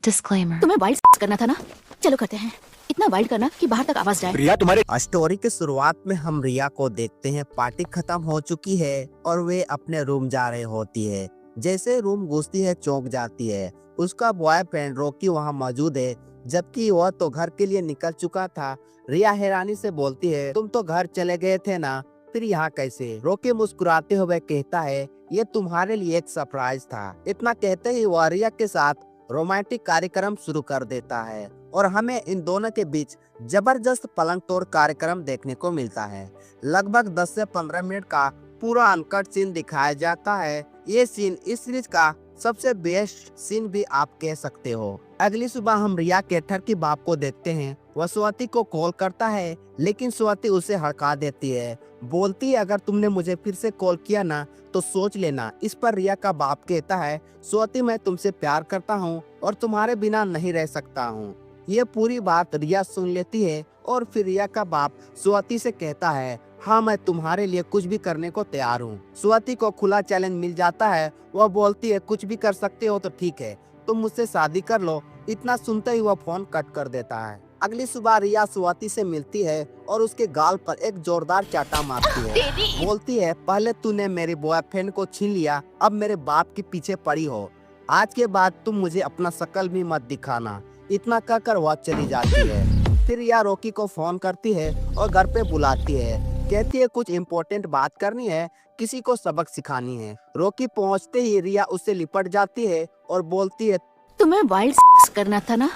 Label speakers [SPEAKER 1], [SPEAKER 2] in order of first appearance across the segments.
[SPEAKER 1] Disclaimer.
[SPEAKER 2] तुम्हें wild करना था ना, चलो करते हैं। इतना वाइल्ड करना कि बाहर तक आवाज जाए।
[SPEAKER 3] रिया तुम्हारे
[SPEAKER 4] स्टोरी की शुरुआत में हम रिया को देखते हैं। पार्टी खत्म हो चुकी है और वे अपने रूम जा रही होती है। जैसे रूम घुसती है चौंक जाती है। उसका बॉयफ्रेंड रॉकी वहां मौजूद है, जबकि वह तो घर के लिए निकल चुका था। रिया हैरानी से बोलती है, तुम तो घर चले गए थे ना, फिर यहाँ कैसे? रॉकी मुस्कुराते हुए कहता है, ये तुम्हारे लिए एक सरप्राइज था। इतना कहते ही वह रिया के साथ रोमांटिक कार्यक्रम शुरू कर देता है और हमें इन दोनों के बीच जबरदस्त पलंग तोड़ कार्यक्रम देखने को मिलता है। लगभग 10 से 15 मिनट का पूरा अनकट सीन दिखाया जाता है। ये सीन इस सीरीज का सबसे बेस्ट सीन भी आप कह सकते हो। अगली सुबह हम रिया केठर की बाप को देखते हैं। वह स्वाति को कॉल करता है, लेकिन स्वाति उसे हड़का देती है। बोलती है, अगर तुमने मुझे फिर से कॉल किया ना तो सोच लेना। इस पर रिया का बाप कहता है, स्वाति मैं तुमसे प्यार करता हूँ और तुम्हारे बिना नहीं रह सकता हूँ। ये पूरी बात रिया सुन लेती है और फिर रिया का बाप स्वाति से कहता है, हाँ मैं तुम्हारे लिए कुछ भी करने को तैयार हूँ। स्वाति को खुला चैलेंज मिल जाता है। वह बोलती है, कुछ भी कर सकते हो तो ठीक है, तुम मुझसे शादी कर लो। इतना सुनते ही वह फोन कट कर देता है। अगली सुबह रिया स्वाति से मिलती है और उसके गाल पर एक जोरदार चाटा मारती है। बोलती है, पहले तूने मेरे बॉयफ्रेंड को छीन लिया, अब मेरे बाप के पीछे पड़ी हो। आज के बाद तुम मुझे अपना शकल भी मत दिखाना। इतना कहकर वह चली जाती है। फिर रिया रॉकी को फोन करती है और घर पे बुलाती है। कहती है, कुछ इम्पोर्टेंट बात करनी है, किसी को सबक सिखानी है। रॉकी पहुंचते ही रिया उससे लिपट जाती है और बोलती है,
[SPEAKER 2] तुम्हें वाइल्ड करना था ना,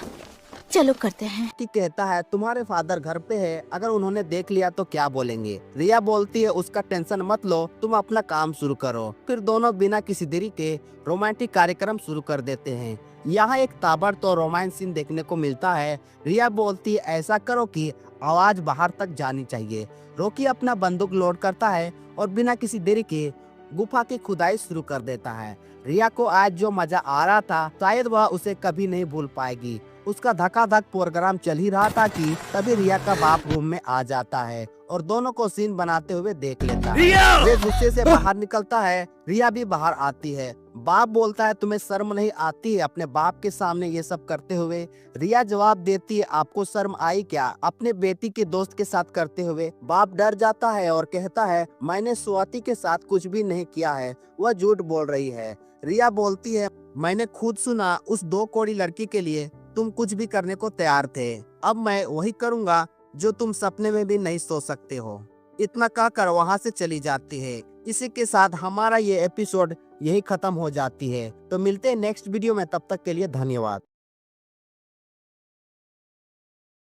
[SPEAKER 2] चलो करते हैं।
[SPEAKER 4] कि कहता है, तुम्हारे फादर घर पे है, अगर उन्होंने देख लिया तो क्या बोलेंगे? रिया बोलती है, उसका टेंशन मत लो, तुम अपना काम शुरू करो। फिर दोनों बिना किसी देरी के रोमांटिक कार्यक्रम शुरू कर देते हैं। यहाँ एक ताबड़तोड़ रोमांस सीन देखने को मिलता है। रिया बोलती है, ऐसा करो कि आवाज बाहर तक जानी चाहिए। रॉकी अपना बंदूक लोड करता है और बिना किसी देरी के गुफा की खुदाई शुरू कर देता है। रिया को आज जो मजा आ रहा था, शायद वह उसे कभी नहीं भूल पाएगी। उसका धकाधक प्रोग्राम चल ही रहा था कि तभी रिया का बाप रूम में आ जाता है और दोनों को सीन बनाते हुए देख लेता है। वे गुस्से से बाहर निकलता है। रिया भी बाहर आती है। बाप बोलता है, तुम्हें शर्म नहीं आती है अपने बाप के सामने ये सब करते हुए? रिया जवाब देती है, आपको शर्म आई क्या अपने बेटी के दोस्त के साथ करते हुए? बाप डर जाता है और कहता है, मैंने स्वाति के साथ कुछ भी नहीं किया है, वह झूठ बोल रही है। रिया बोलती है, मैंने खुद सुना, उस 2 कौड़ी लड़की के लिए तुम कुछ भी करने को तैयार थे। अब मैं वही करूंगा जो तुम सपने में भी नहीं सोच सकते हो। इतना कहकर वहां से चली जाती है। इसी के साथ हमारा ये एपिसोड यही खत्म हो जाती है। तो मिलते हैं नेक्स्ट वीडियो में, तब तक के लिए धन्यवाद।